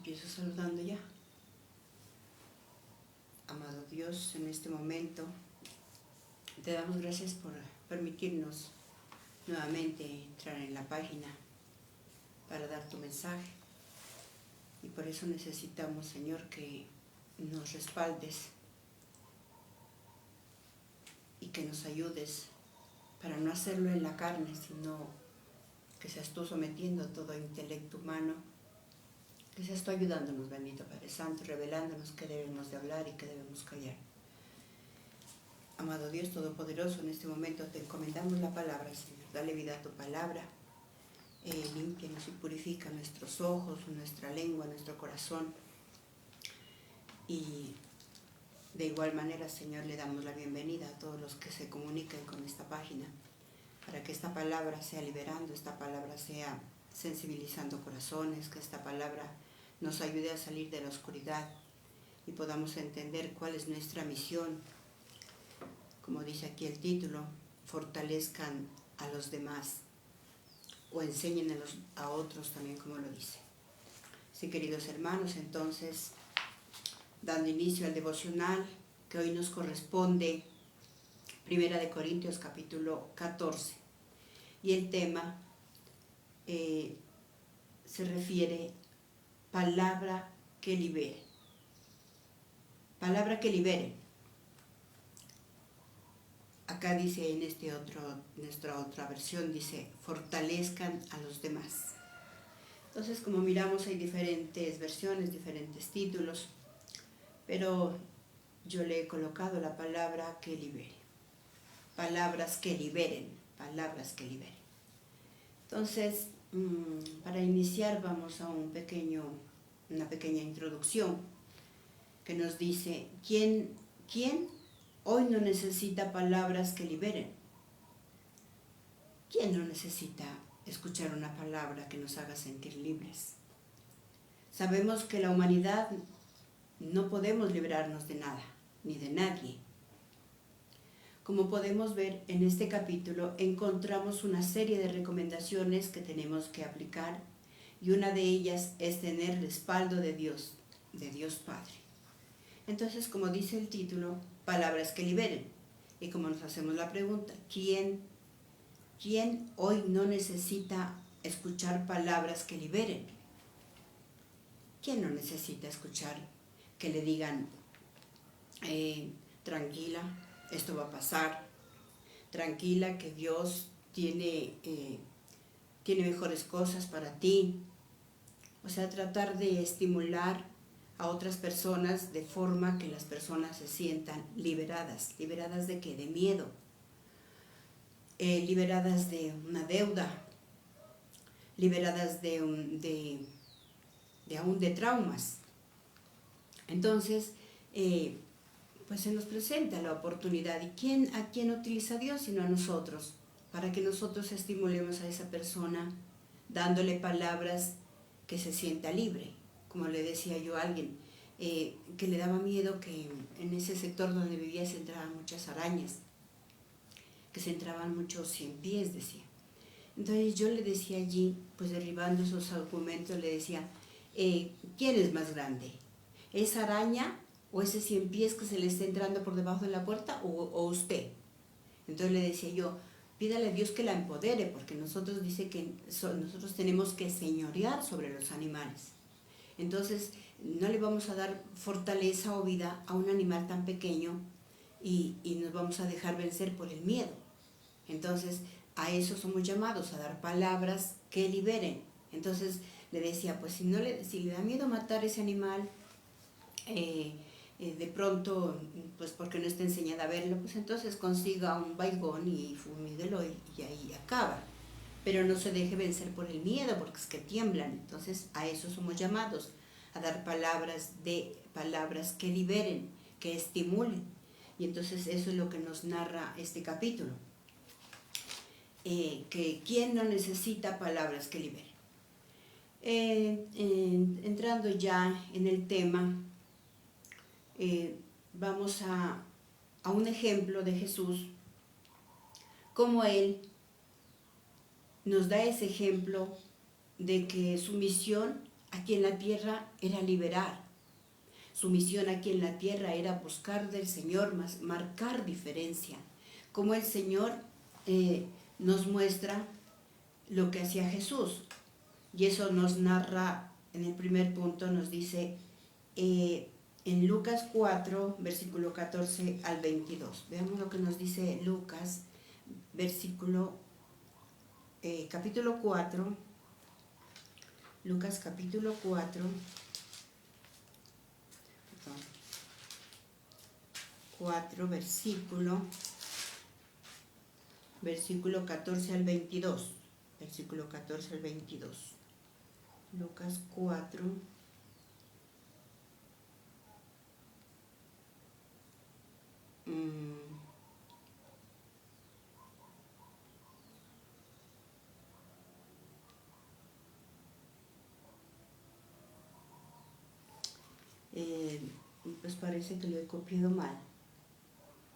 Empiezo saludando ya. Amado Dios, en este momento te damos gracias por permitirnos nuevamente entrar en la página para dar tu mensaje. Y por eso necesitamos, Señor, que nos respaldes y que nos ayudes para no hacerlo en la carne, sino que seas tú sometiendo todo intelecto humano, que seas tú ayudándonos, bendito Padre Santo, revelándonos qué debemos de hablar y qué debemos callar. Amado Dios Todopoderoso, en este momento te encomendamos la palabra, Señor. Dale vida a tu palabra, límpianos y purifica nuestros ojos, nuestra lengua, nuestro corazón. Y de igual manera, Señor, le damos la bienvenida a todos los que se comuniquen con esta página, para que esta palabra sea liberando, esta palabra sea sensibilizando corazones, que esta palabra nos ayude a salir de la oscuridad y podamos entender cuál es nuestra misión. Como dice aquí el título, fortalezcan a los demás o enseñen a otros también, como lo dice. Sí, queridos hermanos, entonces, dando inicio al devocional que hoy nos corresponde, 1 Corintios capítulo 14, y el tema se refiere palabra que libere. Palabra que libere. Acá dice en nuestra otra versión, dice, fortalezcan a los demás. Entonces, como miramos, hay diferentes versiones, diferentes títulos, pero yo le he colocado la palabra que libere. Palabras que liberen, palabras que liberen. Entonces, para iniciar vamos a una pequeña introducción que nos dice, ¿quién hoy no necesita palabras que liberen? ¿Quién no necesita escuchar una palabra que nos haga sentir libres? Sabemos que la humanidad no podemos librarnos de nada, ni de nadie. Como podemos ver en este capítulo, encontramos una serie de recomendaciones que tenemos que aplicar y una de ellas es tener respaldo de Dios Padre. Entonces, como dice el título, palabras que liberen. Y como nos hacemos la pregunta, ¿quién hoy no necesita escuchar palabras que liberen? ¿Quién no necesita escuchar que le digan, tranquila, esto va a pasar, tranquila, que Dios tiene mejores cosas para ti? O sea, tratar de estimular a otras personas de forma que las personas se sientan liberadas. ¿Liberadas de qué? De miedo, liberadas de una deuda, liberadas aún de traumas. Entonces, pues se nos presenta la oportunidad. ¿Y a quién utiliza Dios sino a nosotros? Para que nosotros estimulemos a esa persona dándole palabras que se sienta libre. Como le decía yo a alguien, que le daba miedo que en ese sector donde vivía se entraban muchas arañas, que se entraban muchos 100 pies, decía. Entonces yo le decía allí, pues derribando esos argumentos, le decía, ¿quién es más grande? ¿Esa araña o ese 100 pies que se le está entrando por debajo de la puerta o usted? Entonces le decía yo, pídale a Dios que la empodere, porque nosotros dice que nosotros tenemos que señorear sobre los animales. Entonces no le vamos a dar fortaleza o vida a un animal tan pequeño y nos vamos a dejar vencer por el miedo. Entonces a eso somos llamados, a dar palabras que liberen. Entonces le decía, pues si le da miedo matar ese animal, de pronto, pues porque no está enseñada a verlo, pues entonces consiga un baigón y fumíguelo y ahí acaba. Pero no se deje vencer por el miedo, porque es que tiemblan. Entonces a eso somos llamados, a dar palabras que liberen, que estimulen. Y entonces eso es lo que nos narra este capítulo. Que ¿quién no necesita palabras que liberen? Entrando ya en el tema, vamos a un ejemplo de Jesús, como Él nos da ese ejemplo de que su misión aquí en la tierra era liberar. Su misión aquí en la tierra era buscar del Señor, marcar diferencia. Como el Señor nos muestra lo que hacía Jesús. Y eso nos narra, en el primer punto nos dice en Lucas 4, versículo 14 al 22. Veamos lo que nos dice Lucas, capítulo 4, Lucas capítulo 4, 4 versículo 14 al 22. Versículo 14 al 22. Lucas 4. Pues parece que lo he copiado mal.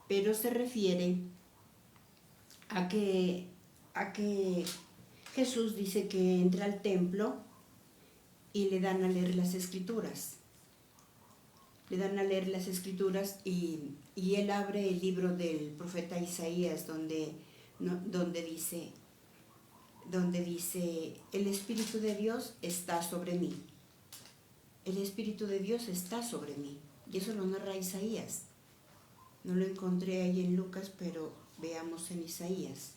Pero se refiere a que Jesús dice que entra al templo y le dan a leer las escrituras. Le dan a leer las escrituras y él abre el libro del profeta Isaías donde dice, el Espíritu de Dios está sobre mí. El Espíritu de Dios está sobre mí. Y eso lo narra Isaías. No lo encontré ahí en Lucas, pero veamos en Isaías.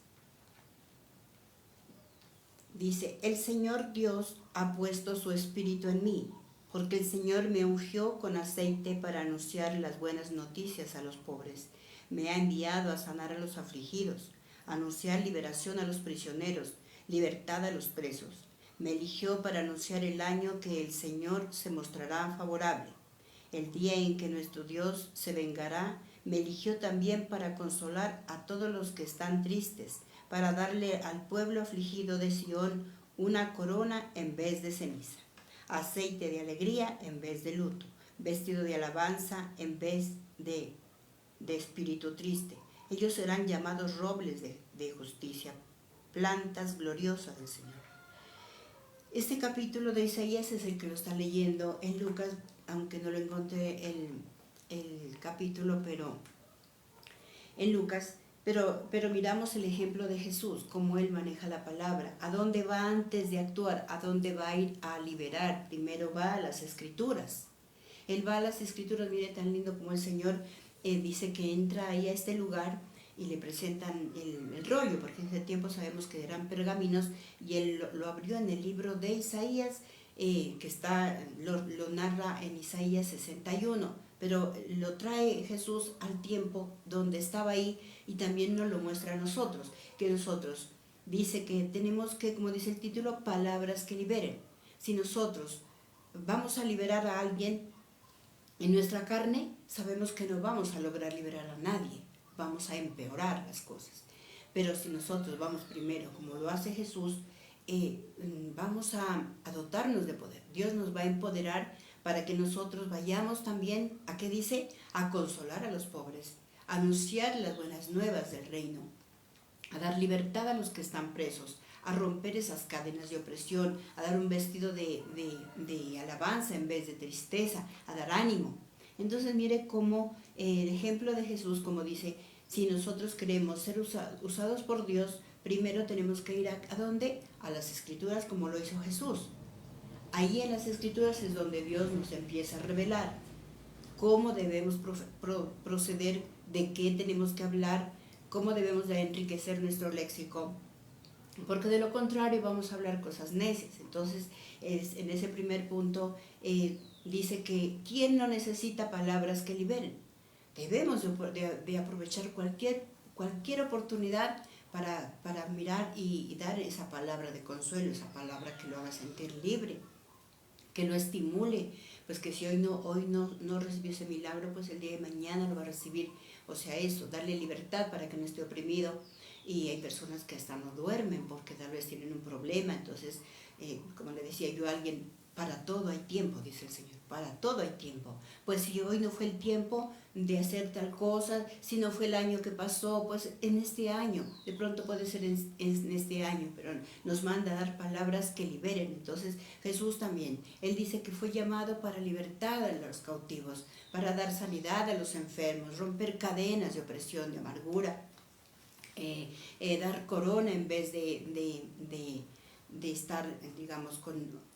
Dice, el Señor Dios ha puesto su Espíritu en mí, porque el Señor me ungió con aceite para anunciar las buenas noticias a los pobres. Me ha enviado a sanar a los afligidos, a anunciar liberación a los prisioneros, libertad a los presos. Me eligió para anunciar el año que el Señor se mostrará favorable, el día en que nuestro Dios se vengará. Me eligió también para consolar a todos los que están tristes, para darle al pueblo afligido de Sión una corona en vez de ceniza, aceite de alegría en vez de luto, vestido de alabanza en vez de espíritu triste. Ellos serán llamados robles de justicia, plantas gloriosas del Señor. Este capítulo de Isaías es el que lo está leyendo en Lucas, aunque no lo encontré el capítulo, pero en Lucas, pero miramos el ejemplo de Jesús, cómo Él maneja la palabra, a dónde va antes de actuar, a dónde va a ir a liberar. Primero va a las Escrituras. Él va a las Escrituras, mire tan lindo como el Señor dice que entra ahí a este lugar y le presentan el rollo, porque en ese tiempo sabemos que eran pergaminos, y Él lo abrió en el libro de Isaías, que lo narra en Isaías 61, pero lo trae Jesús al tiempo donde estaba ahí y también nos lo muestra a nosotros, que nosotros dice que tenemos que, como dice el título, palabras que liberen. Si nosotros vamos a liberar a alguien en nuestra carne, sabemos que no vamos a lograr liberar a nadie, vamos a empeorar las cosas. Pero si nosotros vamos primero, como lo hace Jesús, vamos a dotarnos de poder. Dios nos va a empoderar para que nosotros vayamos también, ¿a qué dice? A consolar a los pobres, a anunciar las buenas nuevas del reino, a dar libertad a los que están presos, a romper esas cadenas de opresión, a dar un vestido de alabanza en vez de tristeza, a dar ánimo. Entonces mire cómo el ejemplo de Jesús, como dice, si nosotros queremos ser usados por Dios, primero tenemos que ir ¿a dónde? A las Escrituras, como lo hizo Jesús. Ahí en las Escrituras es donde Dios nos empieza a revelar cómo debemos proceder, de qué tenemos que hablar, cómo debemos de enriquecer nuestro léxico, porque de lo contrario vamos a hablar cosas necias. Entonces, en ese primer punto dice que ¿quién no necesita palabras que liberen? Debemos de aprovechar cualquier oportunidad para mirar y dar esa palabra de consuelo, esa palabra que lo haga sentir libre, que lo estimule, pues que si hoy no recibió ese milagro, pues el día de mañana lo va a recibir. O sea, eso, darle libertad para que no esté oprimido. Y hay personas que hasta no duermen porque tal vez tienen un problema. Entonces, como le decía yo a alguien, para todo hay tiempo, dice el Señor, para todo hay tiempo. Pues si hoy no fue el tiempo de hacer tal cosa, si no fue el año que pasó, pues en este año, de pronto puede ser en este año, pero nos manda a dar palabras que liberen. Entonces Jesús también, Él dice que fue llamado para libertad a los cautivos, para dar sanidad a los enfermos, romper cadenas de opresión, de amargura, dar corona en vez de estar, digamos,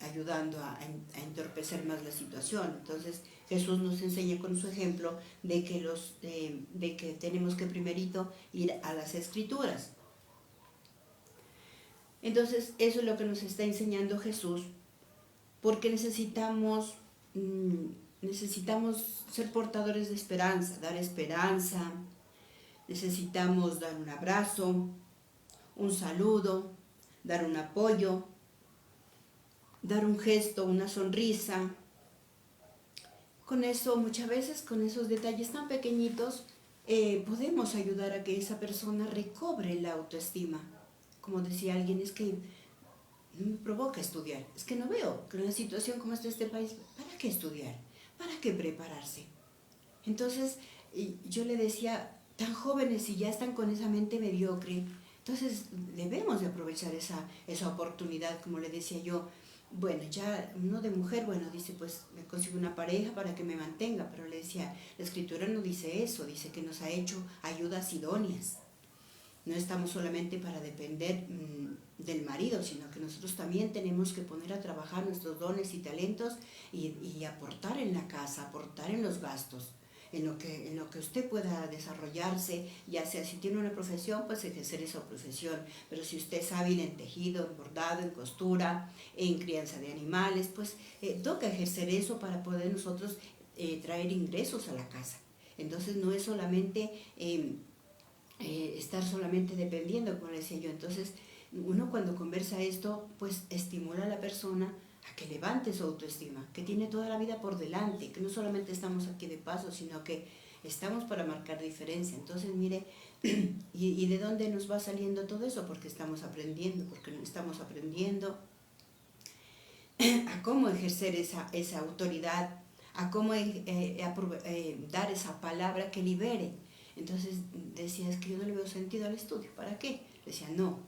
ayudando a entorpecer más la situación. Entonces Jesús nos enseña con su ejemplo de que tenemos que primerito ir a las Escrituras. Entonces eso es lo que nos está enseñando Jesús, porque necesitamos ser portadores de esperanza, dar esperanza. Necesitamos dar un abrazo, un saludo, dar un apoyo, dar un gesto, una sonrisa. Con eso, muchas veces, con esos detalles tan pequeñitos, podemos ayudar a que esa persona recobre la autoestima. Como decía alguien, es que no me provoca estudiar, es que no veo que en una situación como esta de este país, ¿para qué estudiar? ¿Para qué prepararse? Entonces, yo le decía, tan jóvenes y ya están con esa mente mediocre, entonces debemos de aprovechar esa oportunidad, como le decía yo. Bueno, ya uno de mujer, bueno, dice, pues me consigo una pareja para que me mantenga, pero le decía, la Escritura no dice eso, dice que nos ha hecho ayudas idóneas. No estamos solamente para depender del marido, sino que nosotros también tenemos que poner a trabajar nuestros dones y talentos y aportar en la casa, aportar en los gastos. En lo que usted pueda desarrollarse, ya sea si tiene una profesión, pues ejercer esa profesión, pero si usted es hábil en tejido, en bordado, en costura, en crianza de animales, pues toca ejercer eso para poder nosotros traer ingresos a la casa. Entonces no es solamente estar solamente dependiendo, como decía yo. Entonces uno cuando conversa esto, pues estimula a la persona a que levante su autoestima, que tiene toda la vida por delante, que no solamente estamos aquí de paso, sino que estamos para marcar diferencia. Entonces, mire, ¿y de dónde nos va saliendo todo eso? Porque estamos aprendiendo a cómo ejercer esa autoridad, a cómo dar esa palabra que libere. Entonces decía, es que yo no le veo sentido al estudio, ¿para qué? Le decía, no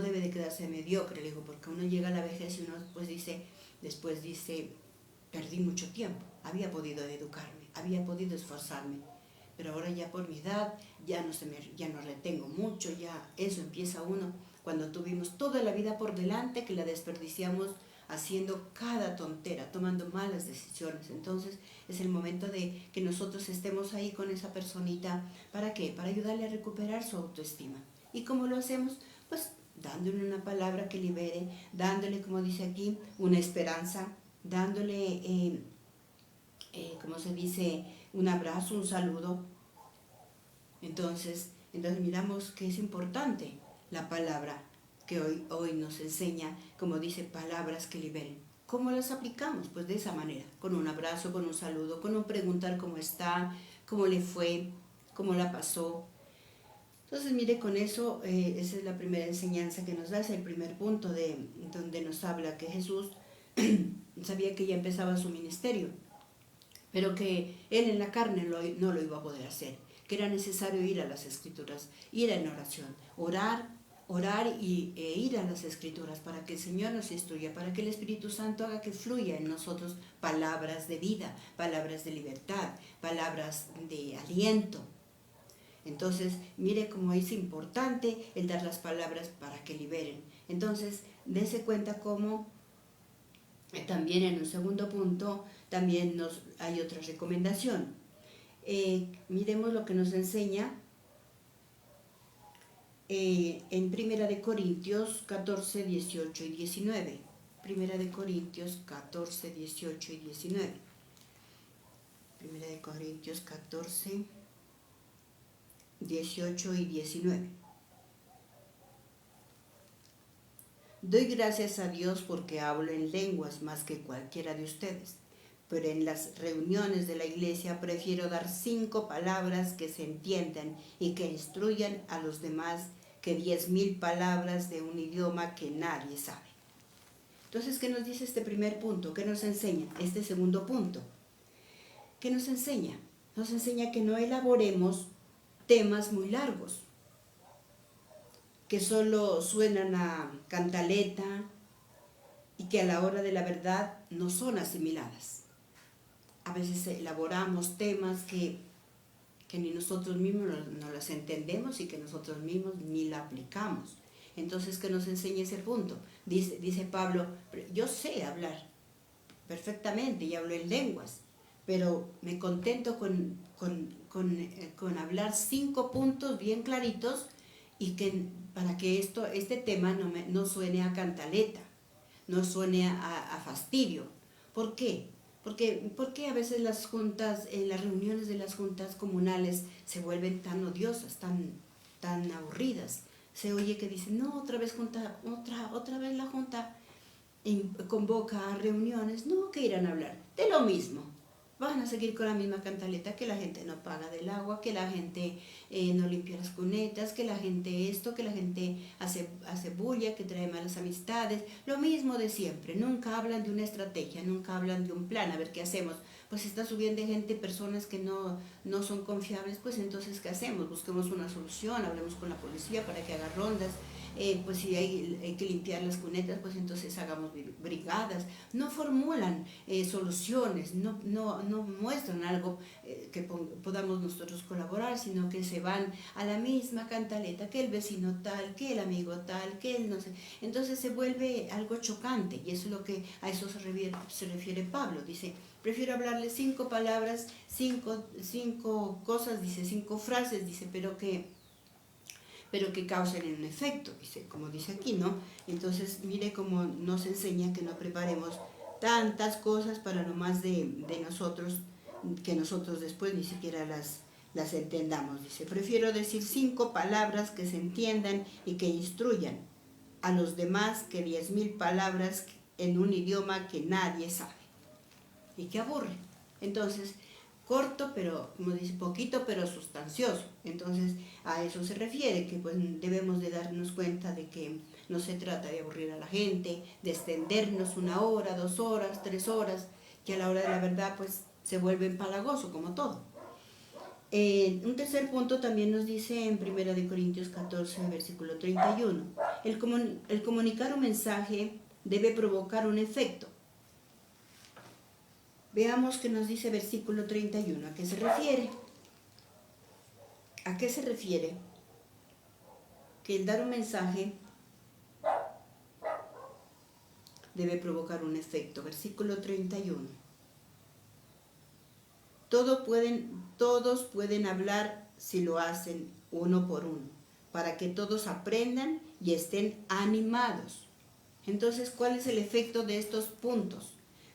debe de quedarse mediocre, le digo, porque uno llega a la vejez y uno después dice, perdí mucho tiempo, había podido educarme, había podido esforzarme, pero ahora ya por mi edad ya no retengo mucho, ya eso empieza uno, cuando tuvimos toda la vida por delante, que la desperdiciamos haciendo cada tontera, tomando malas decisiones. Entonces es el momento de que nosotros estemos ahí con esa personita, ¿para qué? Para ayudarle a recuperar su autoestima. ¿Y cómo lo hacemos? Pues dándole una palabra que libere, dándole, como dice aquí, una esperanza, dándole, como se dice, un abrazo, un saludo. Entonces miramos que es importante la palabra que hoy nos enseña, como dice, palabras que liberen. ¿Cómo las aplicamos? Pues de esa manera, con un abrazo, con un saludo, con un preguntar cómo está, cómo le fue, cómo la pasó. Entonces, mire, con eso, esa es la primera enseñanza que nos da, es el primer punto donde nos habla que Jesús sabía que ya empezaba su ministerio, pero que él en la carne no lo iba a poder hacer, que era necesario ir a las Escrituras, ir en oración, orar e ir a las Escrituras para que el Señor nos instruya, para que el Espíritu Santo haga que fluya en nosotros palabras de vida, palabras de libertad, palabras de aliento. Entonces, mire cómo es importante el dar las palabras para que liberen. Entonces, dése cuenta cómo también en un segundo punto también hay otra recomendación. Miremos lo que nos enseña en 1 Corintios 14, 18 y 19. 1 Corintios 14, 18 y 19. 1 Corintios 14, 18 y 19. Doy gracias a Dios porque hablo en lenguas más que cualquiera de ustedes, pero en las reuniones de la iglesia prefiero dar 5 palabras que se entiendan y que instruyan a los demás que 10,000 palabras de un idioma que nadie sabe. Entonces, ¿qué nos dice este primer punto? ¿Qué nos enseña? Este segundo punto. ¿Qué nos enseña? Nos enseña que no elaboremos temas muy largos, que solo suenan a cantaleta y que a la hora de la verdad no son asimiladas. A veces elaboramos temas que ni nosotros mismos no las entendemos y que nosotros mismos ni la aplicamos. Entonces, ¿qué nos enseña ese punto? Dice Pablo, yo sé hablar perfectamente y hablo en lenguas, pero me contento con hablar 5 puntos bien claritos y que para que este tema no suene a cantaleta, no suene a fastidio. ¿Por qué? Porque a veces las juntas, en las reuniones de las juntas comunales se vuelven tan odiosas, tan aburridas. Se oye que dicen, no, otra vez la junta convoca a reuniones, no, que irán a hablar de lo mismo. Van a seguir con la misma cantaleta, que la gente no paga del agua, que la gente no limpia las cunetas, que la gente esto, que la gente hace bulla, que trae malas amistades, lo mismo de siempre. Nunca hablan de una estrategia, nunca hablan de un plan, a ver qué hacemos. Pues está subiendo gente, personas que no son confiables, pues entonces ¿qué hacemos? Busquemos una solución, hablemos con la policía para que haga rondas. Pues si hay que limpiar las cunetas, pues entonces hagamos brigadas. No formulan soluciones, no muestran algo que podamos nosotros colaborar, sino que se van a la misma cantaleta, que el vecino tal, que el amigo tal, que el no sé. Entonces se vuelve algo chocante, y eso es lo que a eso se refiere Pablo. Dice, prefiero hablarle 5 palabras, 5 cosas, dice, 5 frases, dice, pero que causen un efecto, dice, como dice aquí, ¿no? Entonces, mire cómo nos enseña que no preparemos tantas cosas para lo más de nosotros, que nosotros después ni siquiera las entendamos. Dice, prefiero decir 5 palabras que se entiendan y que instruyan a los demás que 10,000 palabras en un idioma que nadie sabe y que aburre. Entonces, corto, pero, como dice, poquito, pero sustancioso. Entonces, a eso se refiere, que pues debemos de darnos cuenta de que no se trata de aburrir a la gente, de extendernos 1 hora, 2 horas, 3 horas, que a la hora de la verdad pues se vuelve empalagoso, como todo. Un tercer punto también nos dice en 1 Corintios 14, versículo 31, el comunicar un mensaje debe provocar un efecto. Veamos qué nos dice versículo 31, ¿a qué se refiere? ¿A qué se refiere? Que el dar un mensaje debe provocar un efecto. Versículo 31. Todos pueden hablar si lo hacen uno por uno, para que todos aprendan y estén animados. Entonces, ¿cuál es el efecto de estos puntos?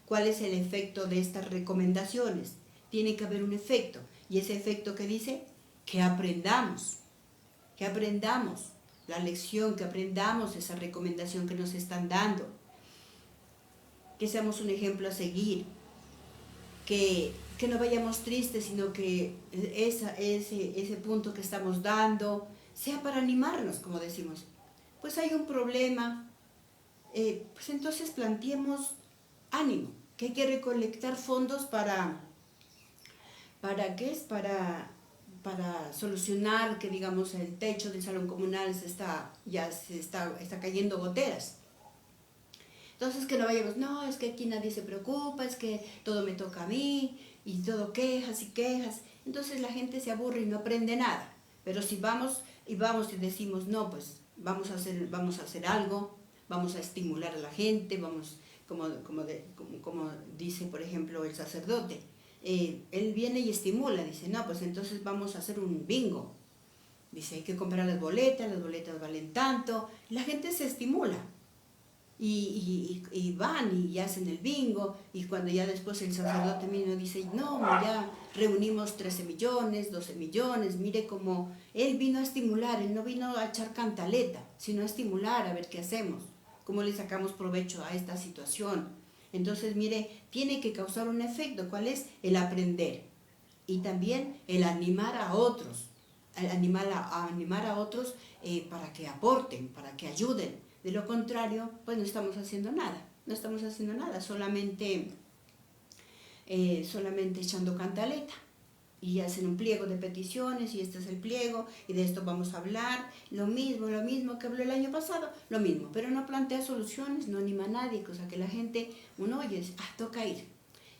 ¿Cuál es el efecto de estas recomendaciones? Tiene que haber un efecto. ¿Y ese efecto qué dice? Que aprendamos la lección, que aprendamos esa recomendación que nos están dando. Que seamos un ejemplo a seguir. Que no vayamos tristes, sino que ese punto que estamos dando sea para animarnos, como decimos. Pues hay un problema, pues entonces planteemos ánimo, que hay que recolectar fondos ¿para qué es? Para solucionar que, digamos, el techo del salón comunal se está cayendo goteras. Entonces que no vayamos, no, es que aquí nadie se preocupa, es que todo me toca a mí, y todo quejas y quejas. Entonces la gente se aburre y no aprende nada. Pero si vamos y decimos, no, pues vamos a hacer algo, vamos a estimular a la gente, como dice, por ejemplo, el sacerdote, él viene y estimula, dice, no, pues entonces vamos a hacer un bingo. Dice, hay que comprar las boletas valen tanto, y la gente se estimula. Y van y hacen el bingo, y cuando ya después el sacerdote mismo dice, no, ya reunimos 13 millones, 12 millones, mire cómo él vino a estimular, él no vino a echar cantaleta, sino a estimular, a ver qué hacemos, cómo le sacamos provecho a esta situación. Entonces, mire, tiene que causar un efecto. ¿Cuál es? El aprender. Y también el animar a otros, animar a otros para que aporten, para que ayuden. De lo contrario, pues no estamos haciendo nada. no estamos haciendo nada, solamente echando cantaleta. Y hacen un pliego de peticiones, y este es el pliego, y de esto vamos a hablar, lo mismo que habló el año pasado, lo mismo, pero no plantea soluciones, no anima a nadie, cosa que la gente, uno oye, toca ir.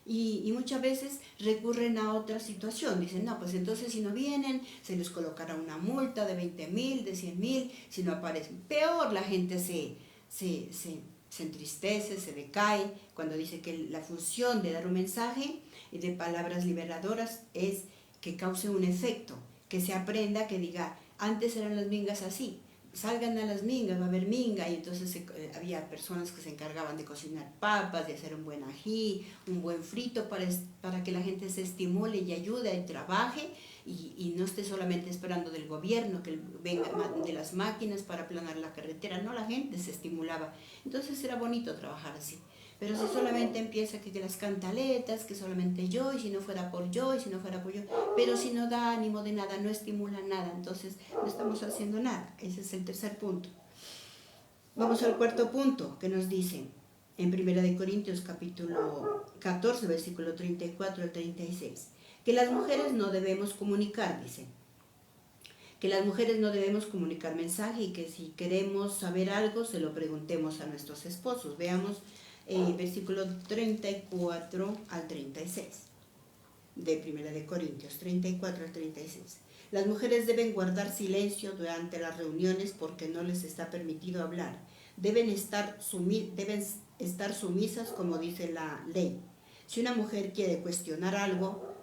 Y muchas veces recurren a otra situación, dicen, no, pues entonces si no vienen, se les colocará una multa de 20,000, de 100,000, si no aparecen. Peor, la gente se entristece, se decae, cuando dice que la función de dar un mensaje y de palabras liberadoras es que cause un efecto, que se aprenda, que diga, antes eran las mingas así, salgan a las mingas, va a haber minga, y entonces había personas que se encargaban de cocinar papas, de hacer un buen ají, un buen frito para que la gente se estimule y ayude y trabaje, y no esté solamente esperando del gobierno que venga de las máquinas para aplanar la carretera. No, la gente se estimulaba. Entonces era bonito trabajar así. Pero si solamente empieza que las cantaletas, que solamente yo, y si no fuera por yo, y si no fuera por yo, pero si no da ánimo de nada, no estimula nada, entonces no estamos haciendo nada. Ese es el tercer punto. Vamos al cuarto punto, que nos dice en 1 Corintios capítulo 14, versículo 34 al 36, que las mujeres no debemos comunicar, dice, que las mujeres no debemos comunicar mensaje, y que si queremos saber algo, se lo preguntemos a nuestros esposos. Veamos versículo 34 al 36, de 1 Corintios, 34 al 36. Las mujeres deben guardar silencio durante las reuniones porque no les está permitido hablar. Deben estar sumisas, como dice la ley. Si una mujer quiere cuestionar algo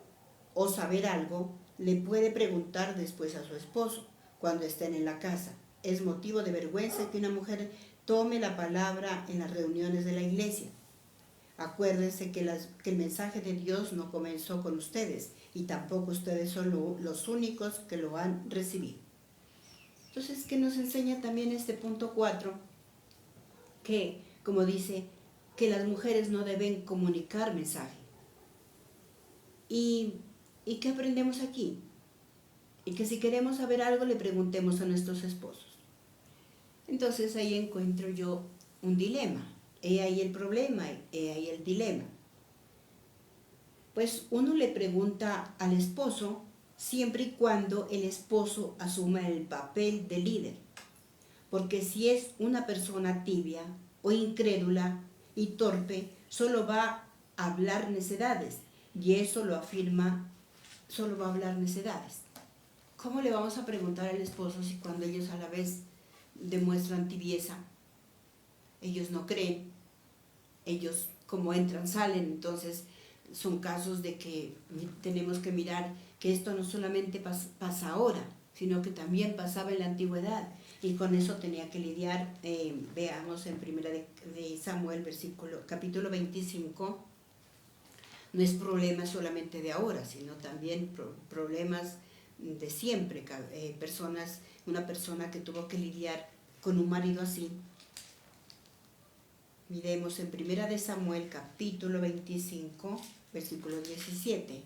o saber algo, le puede preguntar después a su esposo cuando estén en la casa. Es motivo de vergüenza que una mujer tome la palabra en las reuniones de la iglesia. Acuérdense que el mensaje de Dios no comenzó con ustedes, y tampoco ustedes son los únicos que lo han recibido. Entonces, ¿qué nos enseña también este punto 4? Que, como dice, que las mujeres no deben comunicar mensaje. ¿Y qué aprendemos aquí? Y que si queremos saber algo, le preguntemos a nuestros esposos. Entonces ahí encuentro yo un dilema. He ahí el problema, he ahí el dilema. Pues uno le pregunta al esposo siempre y cuando el esposo asuma el papel de líder. Porque si es una persona tibia o incrédula y torpe, solo va a hablar necedades, y eso lo afirma, solo va a hablar necedades. ¿Cómo le vamos a preguntar al esposo si cuando ellos a la vez demuestran tibieza? Ellos no creen, ellos como entran, salen. Entonces son casos de que tenemos que mirar que esto no solamente pasa ahora, sino que también pasaba en la antigüedad, y con eso tenía que lidiar. Veamos en 1 de Samuel, capítulo 25, no es problema solamente de ahora, sino también problemas de siempre. Una persona que tuvo que lidiar con un marido así. Miremos en 1 de Samuel, capítulo 25, versículo 17.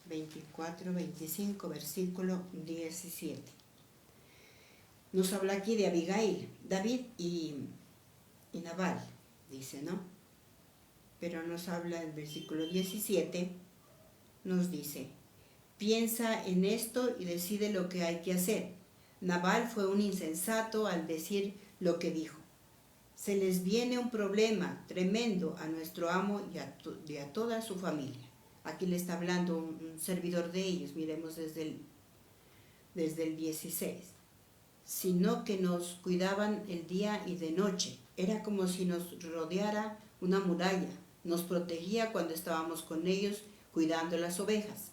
24, 25, versículo 17. Nos habla aquí de Abigail, David y Nabal, dice, ¿no? Pero nos habla el versículo 17, nos dice: piensa en esto y decide lo que hay que hacer. Nabal fue un insensato al decir lo que dijo. Se les viene un problema tremendo a nuestro amo y a toda su familia. Aquí le está hablando un servidor de ellos, miremos desde el 16. Sino que nos cuidaban el día y de noche. Era como si nos rodeara una muralla. Nos protegía cuando estábamos con ellos cuidando las ovejas.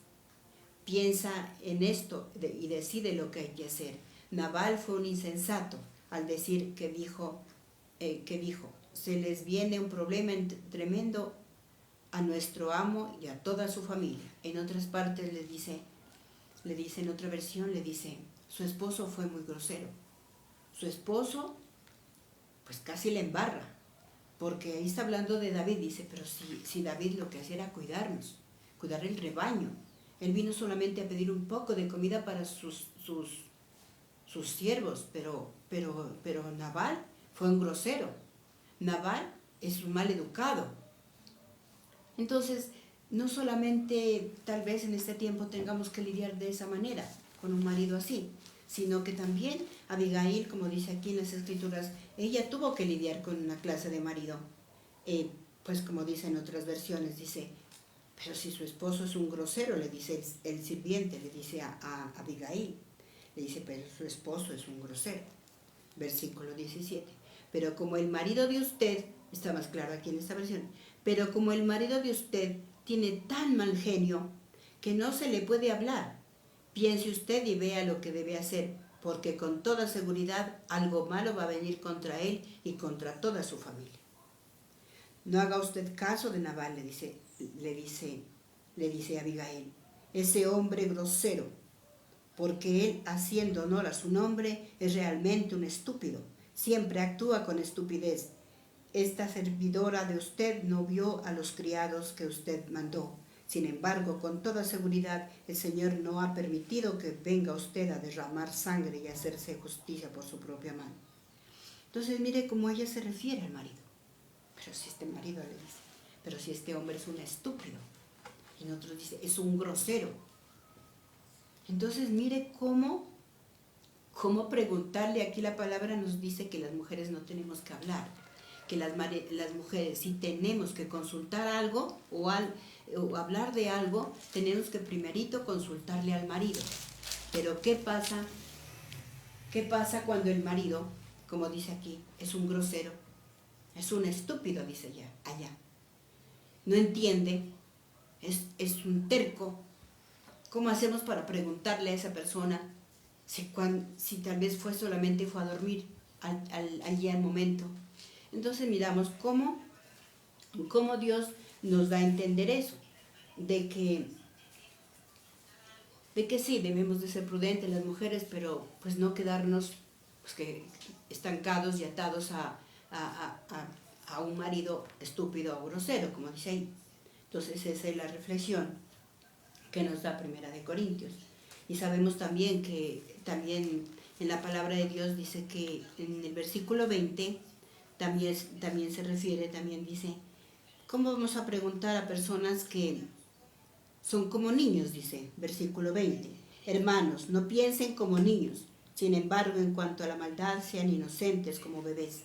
Piensa en esto y decide lo que hay que hacer. Nabal fue un insensato al decir que dijo, se les viene un problema tremendo a nuestro amo y a toda su familia. En otras partes le dice, en otra versión le dice, su esposo fue muy grosero. Su esposo, pues casi le embarra, porque ahí está hablando de David. Dice, pero si David lo que hacía era cuidarnos, cuidar el rebaño. Él vino solamente a pedir un poco de comida para sus siervos, pero Nabal fue un grosero. Nabal es un mal educado. Entonces, no solamente tal vez en este tiempo tengamos que lidiar de esa manera, con un marido así, sino que también Abigail, como dice aquí en las Escrituras, ella tuvo que lidiar con una clase de marido. Pues como dice en otras versiones, dice, pero si su esposo es un grosero, le dice el sirviente, le dice a Abigail, le dice, pero su esposo es un grosero. Versículo 17. Pero como el marido de usted, está más claro aquí en esta versión, pero como el marido de usted tiene tan mal genio que no se le puede hablar, piense usted y vea lo que debe hacer, porque con toda seguridad algo malo va a venir contra él y contra toda su familia. No haga usted caso de Nabal, le dice Abigail, ese hombre grosero, porque él, haciendo honor a su nombre, es realmente un estúpido. Siempre actúa con estupidez. Esta servidora de usted no vio a los criados que usted mandó. Sin embargo, con toda seguridad, el Señor no ha permitido que venga usted a derramar sangre y hacerse justicia por su propia mano. Entonces, mire cómo ella se refiere al marido. Pero si este marido le dice, pero si este hombre es un estúpido. Y en otros dice, es un grosero. Entonces, mire cómo preguntarle. Aquí la palabra nos dice que las mujeres no tenemos que hablar, que las mujeres, si tenemos que consultar algo o hablar de algo, tenemos que primerito consultarle al marido. Pero ¿qué pasa? ¿Qué pasa cuando el marido, como dice aquí, es un grosero? Es un estúpido, dice allá. No entiende, es un terco. ¿Cómo hacemos para preguntarle a esa persona si tal vez fue a dormir allí al momento? Entonces miramos cómo Dios nos da a entender eso, de que sí, debemos de ser prudentes las mujeres, pero pues no quedarnos estancados y atados a un marido estúpido o grosero, como dice ahí. Entonces esa es la reflexión que nos da Primera de Corintios. Y sabemos también que también en la palabra de Dios dice que en el versículo 20 también se refiere, también dice, ¿cómo vamos a preguntar a personas que son como niños? Dice, versículo 20, hermanos, no piensen como niños, sin embargo, en cuanto a la maldad, sean inocentes como bebés.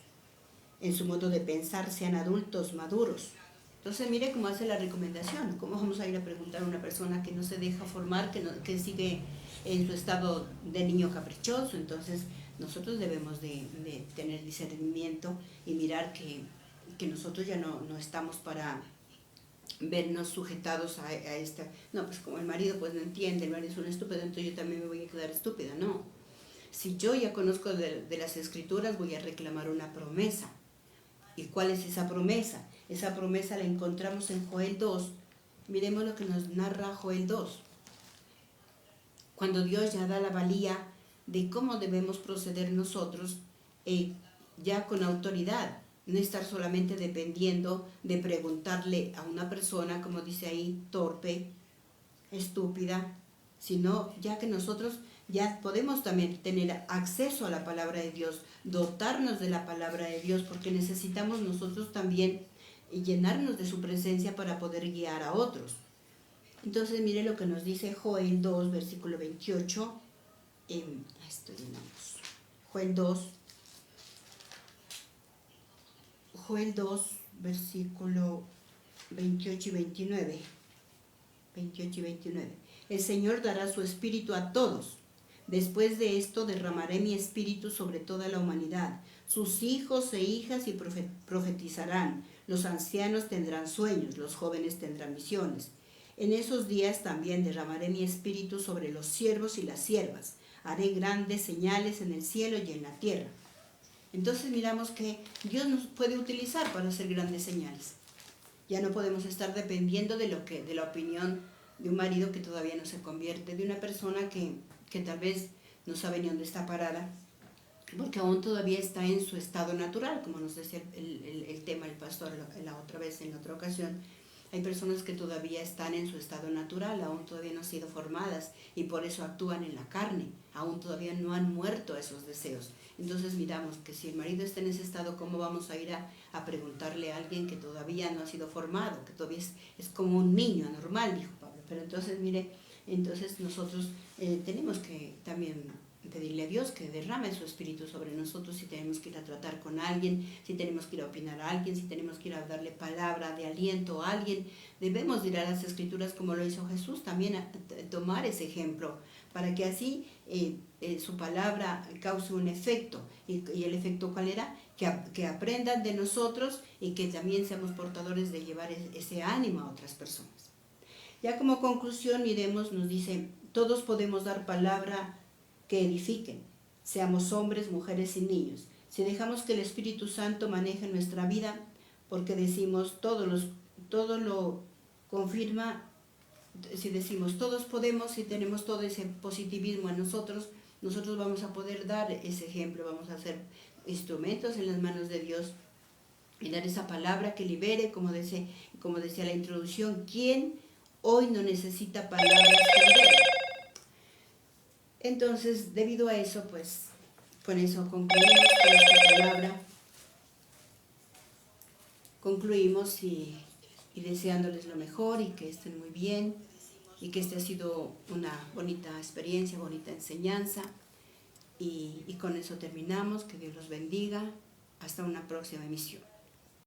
En su modo de pensar, sean adultos maduros. Entonces, mire cómo hace la recomendación. ¿Cómo vamos a ir a preguntar a una persona que no se deja formar, que sigue en su estado de niño caprichoso? Entonces, nosotros debemos de tener discernimiento y mirar que nosotros ya no estamos para vernos sujetados a esta... No, pues como el marido pues no entiende, el marido es un estúpido, entonces yo también me voy a quedar estúpida. No. Si yo ya conozco de las Escrituras, voy a reclamar una promesa. ¿Y cuál es esa promesa? Esa promesa la encontramos en Joel 2. Miremos lo que nos narra Joel 2. Cuando Dios ya da la valía de cómo debemos proceder nosotros, ya con autoridad, no estar solamente dependiendo de preguntarle a una persona, como dice ahí, torpe, estúpida, sino ya que nosotros ya podemos también tener acceso a la palabra de Dios, dotarnos de la palabra de Dios, porque necesitamos nosotros también llenarnos de su presencia para poder guiar a otros. Entonces mire lo que nos dice Joel 2, versículo 28. Joel 2, versículo 28 y 29. 28 y 29. El Señor dará su espíritu a todos. Después de esto derramaré mi espíritu sobre toda la humanidad. Sus hijos e hijas y profetizarán. Los ancianos tendrán sueños, los jóvenes tendrán visiones. En esos días también derramaré mi espíritu sobre los siervos y las siervas. Haré grandes señales en el cielo y en la tierra. Entonces miramos que Dios nos puede utilizar para hacer grandes señales. Ya no podemos estar dependiendo de la opinión de un marido que todavía no se convierte, de una persona que tal vez no sabe ni dónde está parada, porque aún todavía está en su estado natural, como nos decía el tema el pastor en la otra ocasión. Hay personas que todavía están en su estado natural, aún todavía no han sido formadas y por eso actúan en la carne, aún todavía no han muerto esos deseos. Entonces miramos que si el marido está en ese estado, ¿cómo vamos a ir a preguntarle a alguien que todavía no ha sido formado, que todavía es como un niño anormal, dijo Pablo? Pero entonces, mire, entonces nosotros tenemos que también pedirle a Dios que derrame su espíritu sobre nosotros, si tenemos que ir a tratar con alguien, si tenemos que ir a opinar a alguien, si tenemos que ir a darle palabra de aliento a alguien. Debemos ir a las Escrituras como lo hizo Jesús, también a tomar ese ejemplo, para que así su palabra cause un efecto. ¿Y el efecto cuál era? Que aprendan de nosotros y que también seamos portadores de llevar ese ánimo a otras personas. Ya como conclusión, miremos, nos dice, todos podemos dar palabra que edifiquen, seamos hombres, mujeres y niños. Si dejamos que el Espíritu Santo maneje nuestra vida, porque decimos todo lo confirma, si decimos todos podemos, si tenemos todo ese positivismo en nosotros vamos a poder dar ese ejemplo, vamos a ser instrumentos en las manos de Dios y dar esa palabra que libere, como decía la introducción, ¿quién hoy no necesita palabras que liberen? Entonces, debido a eso, pues, con eso concluimos con esta palabra. Concluimos y deseándoles lo mejor y que estén muy bien y que esta ha sido una bonita experiencia, bonita enseñanza. Y con eso terminamos. Que Dios los bendiga. Hasta una próxima emisión.